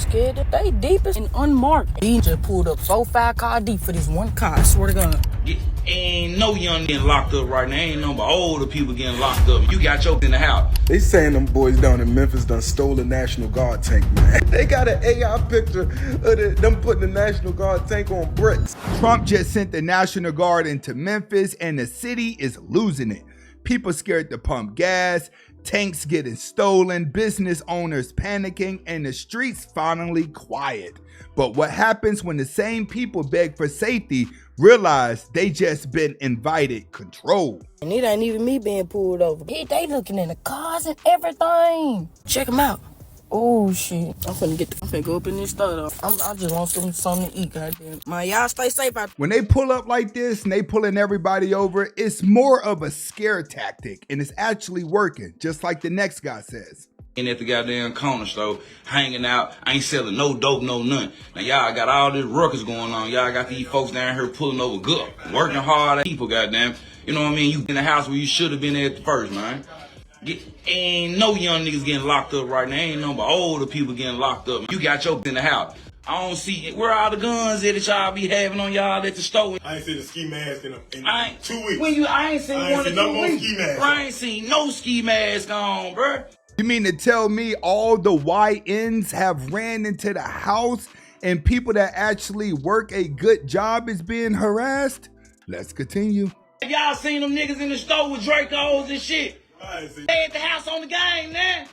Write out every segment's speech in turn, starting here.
scared that they deep and unmarked. He just pulled up 4-5 car deep for this one car, I swear to God. Ain't no young getting locked up right now. Ain't no but older people getting locked up. You got your in the house. They saying them boys down in Memphis done stole a National Guard tank, man. They got an AI picture of them putting the National Guard tank on bricks. Trump just sent the National Guard into Memphis and the city is losing it. People scared to pump gas, tanks getting stolen, business owners panicking, and the streets finally quiet. But what happens when the same people beg for safety realize they just been invited control? And it ain't even me being pulled over. They looking in the cars and everything. Check them out. Oh shit. I'm finna go up in this store. I just want something to eat, goddamn. Y'all stay safe out there. When they pull up like this and they pulling everybody over, it's more of a scare tactic and it's actually working, just like the next guy says. And at the goddamn corner store, hanging out, I ain't selling no dope, no nothing. Now y'all got all this ruckus going on. Y'all got these folks down here pulling over good, working hard people, goddamn. You know what I mean? You in the house where you should have been at first, man. Ain't no young niggas getting locked up right now. Ain't no but older people getting locked up. You got your in the house. I don't see where all the guns at that y'all be having on y'all at the store. I ain't seen a ski mask in 2 weeks. I ain't seen one in 2 weeks. Ski mask. I ain't seen no ski mask on, bro. You mean to tell me all the YNs have ran into the house and people that actually work a good job is being harassed? Let's continue. Y'all seen them niggas in the store with Dracos and shit? They at the house on the game now.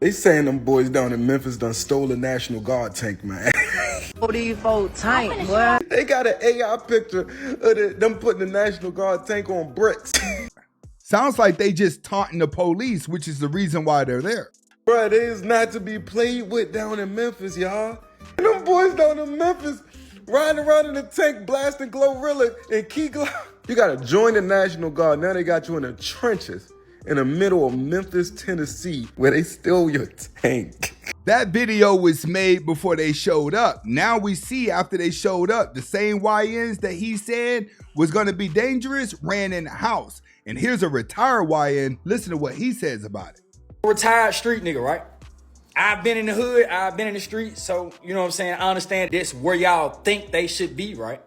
They saying them boys down in Memphis done stole a National Guard tank, man. 44 tank, boy. They got an AI picture of them putting the National Guard tank on bricks. Sounds like they just taunting the police, which is the reason why they're there. Bruh, they is not to be played with down in Memphis, y'all. And them boys down in Memphis riding around in the tank blasting Glorilla and Key Glow. You gotta join the National Guard. Now they got you in the trenches in the middle of Memphis, Tennessee, where they stole your tank. That video was made before they showed up. Now we see after they showed up, the same YNs that he said was gonna be dangerous ran in the house. And here's a retired YN. Listen to what he says about it. Retired street nigga, right? I've been in the hood, I've been in the street, so you know what I'm saying? I understand this where y'all think they should be, right?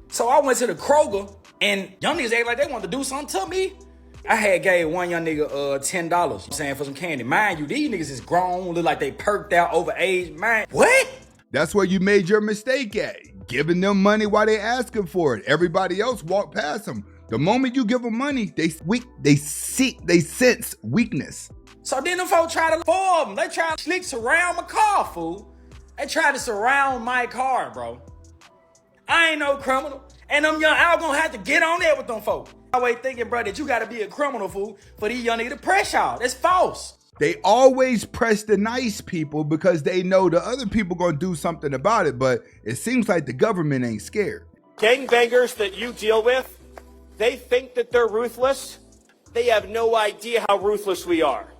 So I went to the Kroger and young niggas act like they wanted to do something to me. I had gave one young nigga $10, I'm saying, for some candy. Mind you, these niggas is grown, look like they perked out, over age. Man, what? That's where you made your mistake at. Giving them money while they asking for it. Everybody else walk past them. The moment you give them money, they sense weakness. So then them folks try to form them. They try to slick surround my car, fool. They try to surround my car, bro. I ain't no criminal. And them young, I was gonna have to get on there with them folks. I always thinking, bro, that you gotta be a criminal, fool, for these young niggas to press y'all. That's false. They always press the nice people because they know the other people gonna do something about it, but it seems like the government ain't scared. Gangbangers that you deal with, they think that they're ruthless. They have no idea how ruthless we are.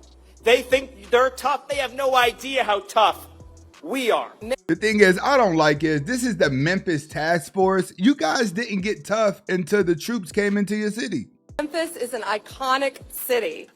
They think they're tough. They have no idea how tough we are. The thing is, I don't like is this is the Memphis task force. You guys didn't get tough until the troops came into your city. Memphis is an iconic city,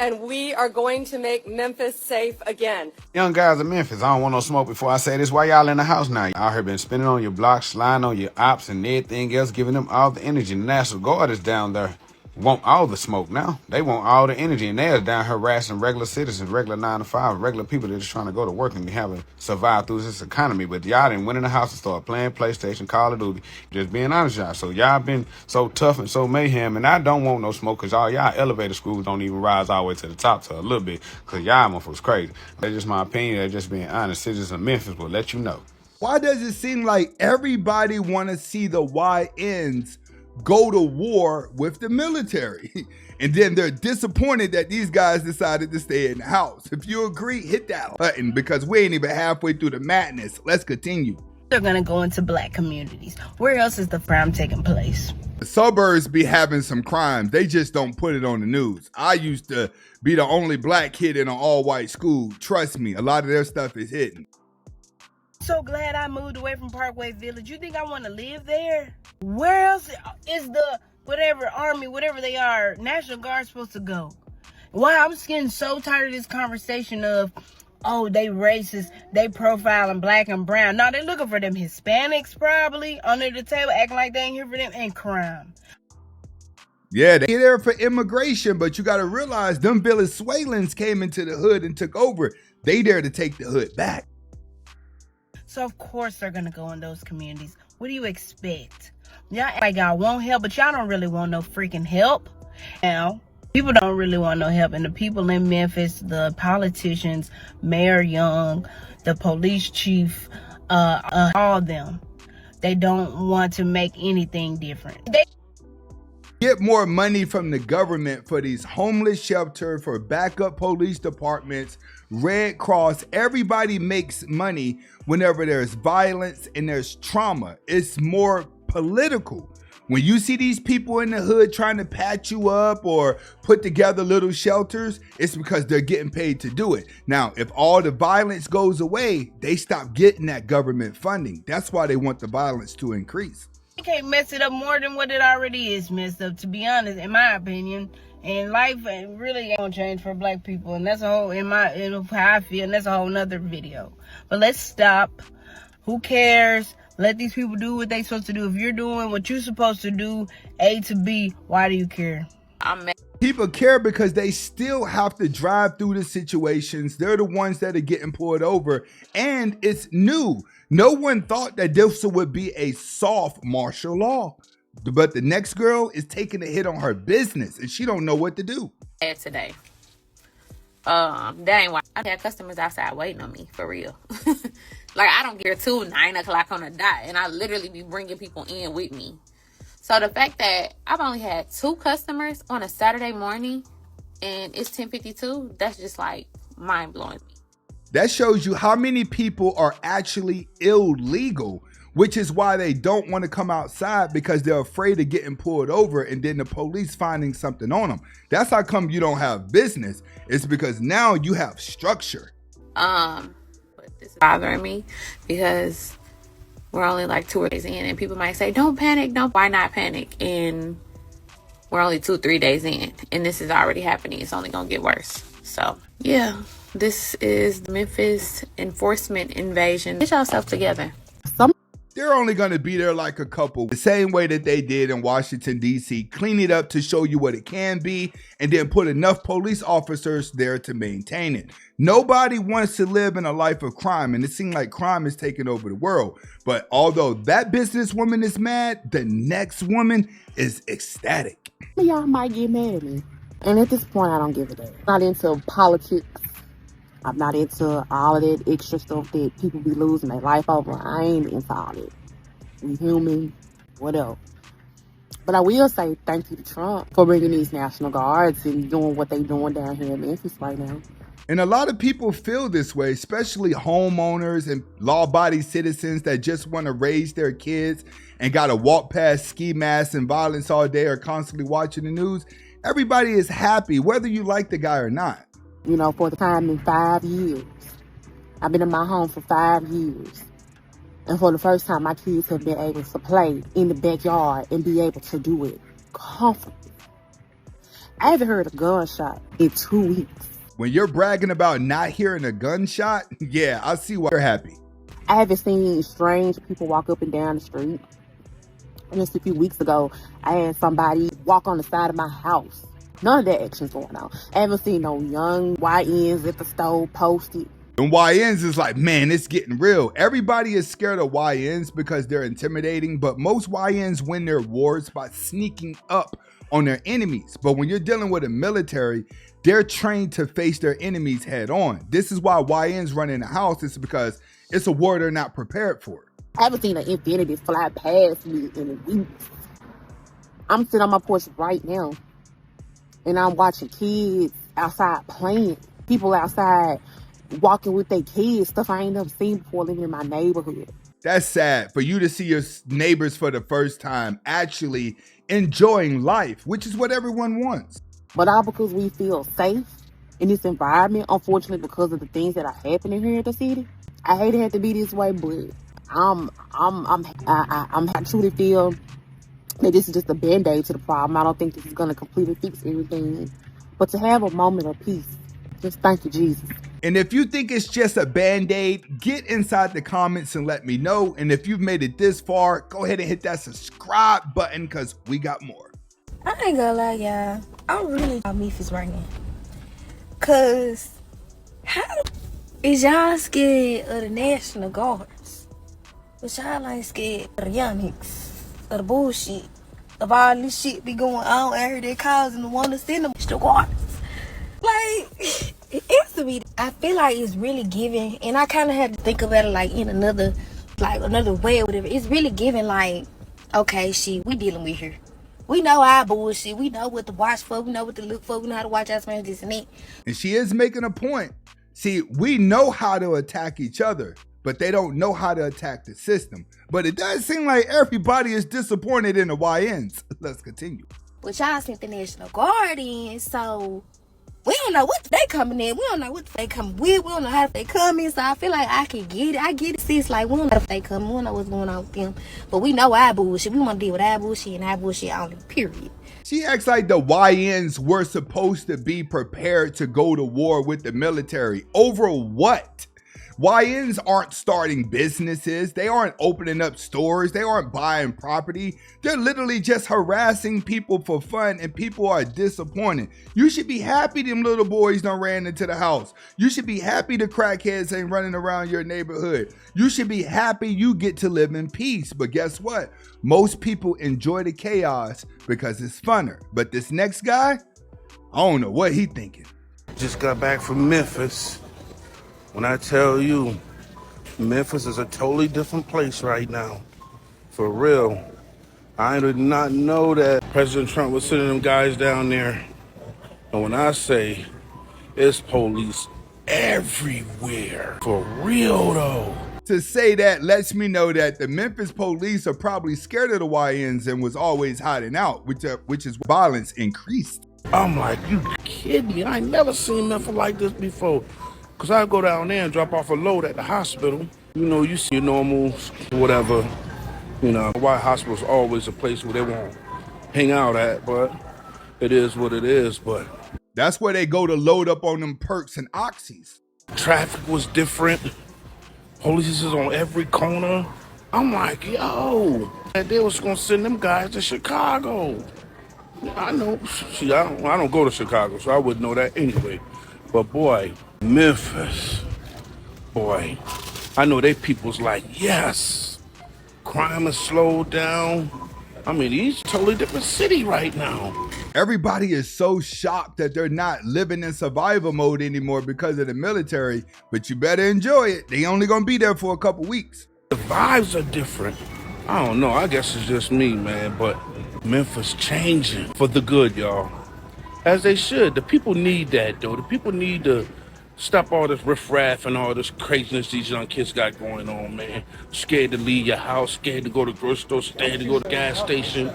and we are going to make Memphis safe again. Young guys in Memphis, I don't want no smoke before I say this. Why y'all in the house now? Out here been spinning on your block, sliding on your ops and everything else, giving them all the energy. The National Guard is down there. Want all the smoke now. They want all the energy, and they're down harassing regular citizens, regular 9 to 5, regular people that are just trying to go to work and survive through this economy. But y'all didn't went in the house and start playing PlayStation, Call of Duty. Just being honest, y'all. So y'all been so tough and so mayhem, and I don't want no smoke because all y'all elevator schools don't even rise all the way to the top to a little bit because y'all motherfuckers crazy. That's just my opinion. That's just being honest. Citizens of Memphis will let you know. Why does it seem like everybody want to see the YNs go to war with the military? And then they're disappointed that these guys decided to stay in the house. If you agree, hit that button because we ain't even halfway through the madness. Let's continue. They're gonna go into black communities. Where else is the crime taking place? The suburbs be having some crimes. They just don't put it on the news. I used to be the only black kid in an all-white school. Trust me, a lot of their stuff is hidden. So glad I moved away from Parkway Village. You think I want to live there? Where else is the whatever army, whatever they are, National Guard supposed to go? Why I'm just getting so tired of this conversation of oh, they racist, they profiling black and brown. No, they looking for them Hispanics probably under the table, acting like they ain't here for them, and crime. Yeah, they there for immigration, but you got to realize them Venezuelans came into the hood and took over. They there to take the hood back. So of course they're gonna go in those communities. What do you expect? Y'all act like y'all want help, but y'all don't really want no freaking help. Now, people don't really want no help. And the people in Memphis, the politicians, Mayor Young, the police chief, all of them, they don't want to make anything different. They get more money from the government for these homeless shelters, for backup police departments, Red Cross. Everybody makes money whenever there's violence and there's trauma. It's more political. When you see these people in the hood trying to patch you up or put together little shelters, it's because they're getting paid to do it. Now, if all the violence goes away, they stop getting that government funding. That's why they want the violence to increase. You can't mess it up more than what it already is messed up, to be honest, in my opinion. And life really ain't gonna change for black people, and that's a whole, in how I feel, and that's a whole nother video. But let's stop. Who cares? Let these people do what they supposed to do. If you're doing what you're supposed to do, A to B, why do you care? People care because they still have to drive through the situations. They're the ones that are getting pulled over, and it's new. No one thought that this would be a soft martial law, but the next girl is taking a hit on her business, and she don't know what to do. Today, that ain't why I had customers outside waiting on me, for real. Like, I don't get till 9 o'clock on the dot, and I literally be bringing people in with me. So the fact that I've only had 2 customers on a Saturday morning and it's 10:52, that's just like mind blowing me. That shows you how many people are actually illegal, which is why they don't want to come outside, because they're afraid of getting pulled over and then the police finding something on them. That's how come you don't have business. It's because now you have structure. But this is bothering me because we're only like 2 days in, and people might say, don't panic, why not panic? And we're only 2-3 days in, and this is already happening. It's only gonna get worse. So yeah, this is the Memphis enforcement invasion. Get yourself together. They're only going to be there like a couple, the same way that they did in Washington, D.C. Clean it up to show you what it can be, and then put enough police officers there to maintain it. Nobody wants to live in a life of crime, and it seems like crime is taking over the world. But although that businesswoman is mad, the next woman is ecstatic. Y'all might get mad at me. And at this point, I don't give a damn. I'm not into politics. I'm not into all of that extra stuff that people be losing their life over. I ain't into all that. We human, whatever. But I will say thank you to Trump for bringing these National Guards and doing what they doing down here in Memphis right now. And a lot of people feel this way, especially homeowners and law-abiding citizens that just want to raise their kids and got to walk past ski masks and violence all day or constantly watching the news. Everybody is happy, whether you like the guy or not. You know, for the time in 5 years. I've been in my home for 5 years. And for the first time, my kids have been able to play in the backyard and be able to do it comfortably. I haven't heard a gunshot in 2 weeks. When you're bragging about not hearing a gunshot, yeah, I see why you're happy. I haven't seen strange people walk up and down the street. Just a few weeks ago, I had somebody walk on the side of my house. None of that action's going on. I haven't seen no young YNs at the store posted. And YNs is like, man, it's getting real. Everybody is scared of YNs because they're intimidating, but most YNs win their wars by sneaking up on their enemies. But when you're dealing with a military, they're trained to face their enemies head on. This is why YNs run in the house. It's because it's a war they're not prepared for. I haven't seen an Infinity fly past me in weeks. I'm sitting on my porch right now, and I'm watching kids outside playing. People outside walking with their kids, stuff I ain't never seen before living in my neighborhood. That's sad for you to see your neighbors for the first time actually enjoying life, which is what everyone wants. But all because we feel safe in this environment, unfortunately, because of the things that are happening here in the city. I hate it had to be this way, but I truly feel that this is just a band-aid to the problem. I don't think this is going to completely fix everything. But to have a moment of peace, just thank you, Jesus. And if you think it's just a band-aid, get inside the comments and let me know. And if you've made it this far, go ahead and hit that subscribe button because we got more. I ain't gonna lie, y'all. I'm really on Memphis right now. Cause how is y'all scared of the National Guards? But y'all ain't scared of the young niggas, of the bullshit, of all this shit be going on out here that causing the one to send them National Guards. Like, it's to me, I feel like it's really giving, and I kind of had to think about it like in another way or whatever. It's really giving like, okay, shit, we dealing with here. We know our bullshit. We know what to watch for. We know what to look for. We know how to watch our friends, this and that. And she is making a point. See, we know how to attack each other, but they don't know how to attack the system. But it does seem like everybody is disappointed in the YNs. Let's continue. But y'all sent the National Guard in, so we don't know what they coming in. We don't know what they coming with. We don't know how they come in. So I feel like I can get it. I get it, sis. Like, we don't know if they come. We don't know what's going on with them. But we know our bullshit. We want to deal with our bullshit and our bullshit only, period. She acts like the YNs were supposed to be prepared to go to war with the military. Over what? YNs aren't starting businesses. They aren't opening up stores. They aren't buying property. They're literally just harassing people for fun, and people are disappointed. You should be happy them little boys done ran into the house. You should be happy the crackheads ain't running around your neighborhood. You should be happy you get to live in peace. But guess what? Most people enjoy the chaos because it's funner. But this next guy, I don't know what he thinking. Just got back from Memphis. When I tell you, Memphis is a totally different place right now. For real. I did not know that President Trump was sending them guys down there. And when I say it's police everywhere. For real though. To say that lets me know that the Memphis police are probably scared of the YNs and was always hiding out, which is violence increased. I'm like, you kidding me? I ain't never seen Memphis like this before. Because I go down there and drop off a load at the hospital. You know, you see your normal, whatever. You know, White Hospital's always a place where they won't hang out at, but it is what it is. But that's where they go to load up on them perks and oxys. Traffic was different. Police is on every corner. I'm like, yo, they was going to send them guys to Chicago. I know. See, I don't go to Chicago, so I wouldn't know that anyway. But boy, Memphis, boy, I know they people's like, yes, crime has slowed down. I mean, it's a totally different city right now. Everybody is so shocked that they're not living in survival mode anymore because of the military, but you better enjoy it. They only gonna be there for a couple weeks. The vibes are different. I don't know, I guess it's just me, man, but Memphis changing for the good, y'all. As they should. The people need that, though. The people need to stop all this riffraff and all this craziness these young kids got going on, man. Scared to leave your house, scared to go to the grocery store, scared to go to the gas station.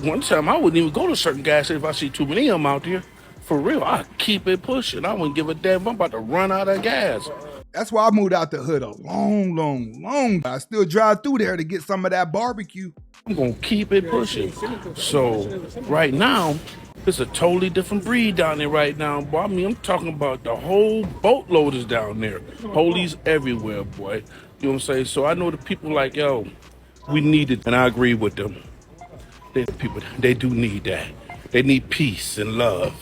One time, I wouldn't even go to certain gas stations if I see too many of them out there. For real, I keep it pushing. I wouldn't give a damn if I'm about to run out of gas. That's why I moved out the hood a long. I still drive through there to get some of that barbecue. I'm going to keep it pushing. So, right now, it's a totally different breed down there right now, boy. I mean, I'm talking about the whole boatload is down there. Police everywhere, boy. You know what I'm saying? So I know the people like, yo, we need it. And I agree with them. They do need that. They need peace and love.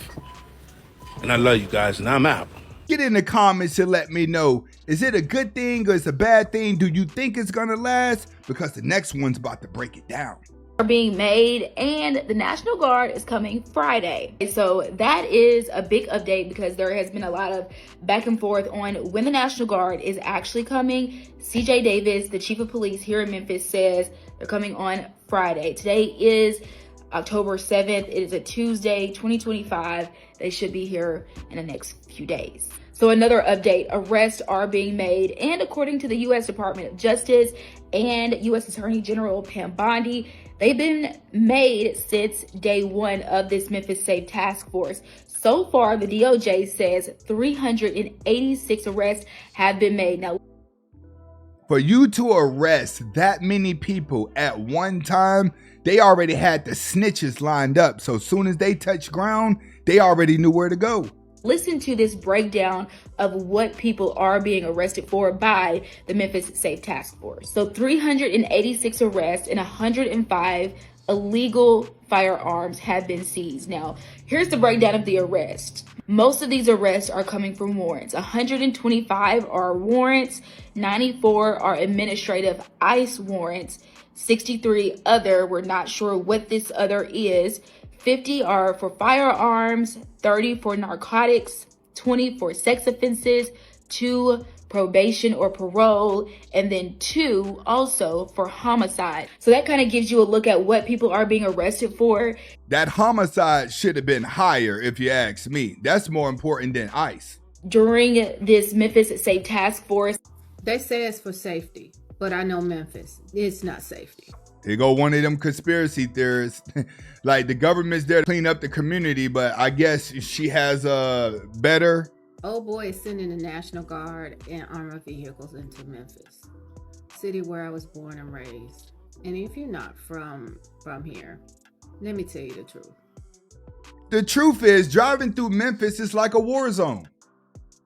And I love you guys, and I'm out. Get in the comments and let me know, is it a good thing or is it a bad thing? Do you think it's gonna last? Because the next one's about to break it down. Are being made, and the National Guard is coming Friday. So that is a big update because there has been a lot of back and forth on when the National Guard is actually coming. CJ Davis, the chief of police here in Memphis, says they're coming on Friday. Today is October 7th. It is a Tuesday, 2025. They should be here in the next few days. So another update, arrests are being made, and according to the U.S. Department of Justice and U.S. Attorney General Pam Bondi, they've been made since day one of this Memphis Safe Task Force. So far, the DOJ says 386 arrests have been made. Now, for you to arrest that many people at one time, they already had the snitches lined up. So as soon as they touched ground, they already knew where to go. Listen to this breakdown of what people are being arrested for by the Memphis Safe Task Force. So 386 arrests and 105 illegal firearms have been seized. Now, here's the breakdown of the arrest. Most of these arrests are coming from warrants. 125 are warrants, 94 are administrative ICE warrants, 63 other, we're not sure what this other is, 50 are for firearms, 30 for narcotics, 20 for sex offenses, 2 probation or parole, and then 2 also for homicide. So that kind of gives you a look at what people are being arrested for. That homicide should have been higher if you ask me. That's more important than ICE. During this Memphis Safe Task Force. They say it's for safety, but I know Memphis, it's not safety. Here go one of them conspiracy theorists. Like the government's there to clean up the community, but I guess she has a better. Old boy is sending the National Guard and armored vehicles into Memphis, city where I was born and raised. And if you're not from here, let me tell you the truth. The truth is, driving through Memphis is like a war zone.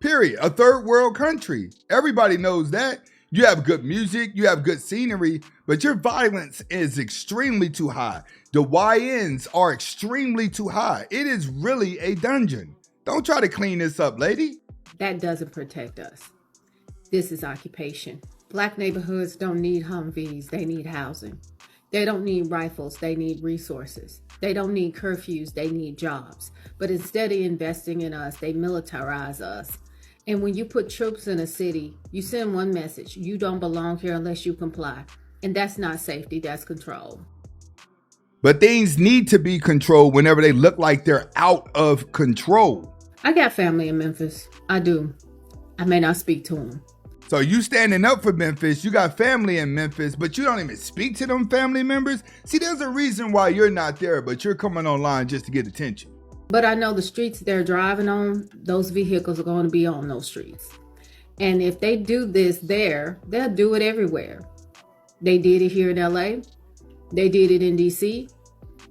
Period. A third world country. Everybody knows that. You have good music, you have good scenery, but your violence is extremely too high. The YNs are extremely too high. It is really a dungeon. Don't try to clean this up, lady. That doesn't protect us. This is occupation. Black neighborhoods don't need Humvees, they need housing. They don't need rifles, they need resources. They don't need curfews, they need jobs. But instead of investing in us, they militarize us. And when you put troops in a city, you send one message: you don't belong here unless you comply. And that's not safety, that's control. But things need to be controlled whenever they look like they're out of control. I got family in Memphis. I do. I may not speak to them. So you standing up for Memphis, you got family in Memphis, but you don't even speak to them family members? See, there's a reason why you're not there, but you're coming online just to get attention. But I know the streets they're driving on, those vehicles are going to be on those streets. And if they do this there, they'll do it everywhere. They did it here in LA. They did it in DC.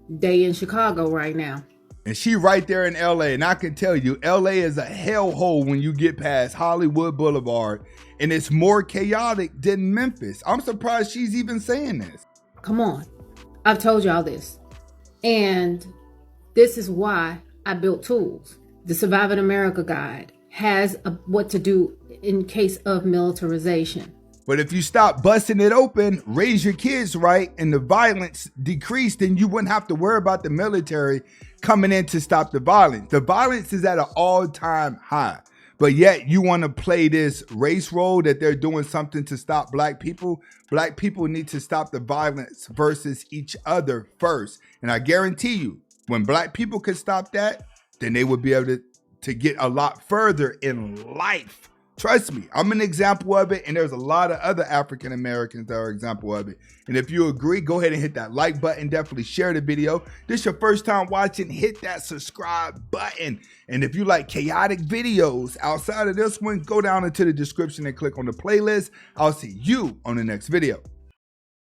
They in Chicago right now. And she right there in LA. And I can tell you, LA is a hellhole when you get past Hollywood Boulevard. And it's more chaotic than Memphis. I'm surprised she's even saying this. Come on. I've told y'all this. And this is why I built tools. The Surviving America Guide has what to do in case of militarization. But if you stop busting it open, raise your kids right, and the violence decreased, then you wouldn't have to worry about the military coming in to stop the violence. The violence is at an all-time high. But yet you want to play this race role that they're doing something to stop black people. Black people need to stop the violence versus each other first. And I guarantee you, when black people could stop that, then they would be able to get a lot further in life. Trust me, I'm an example of it, and there's a lot of other African Americans that are an example of it. And if you agree, go ahead and hit that like button. Definitely share the video. This is your first time watching, hit that subscribe button. And if you like chaotic videos outside of this one, go down into the description and click on the playlist. I'll see you on the next video.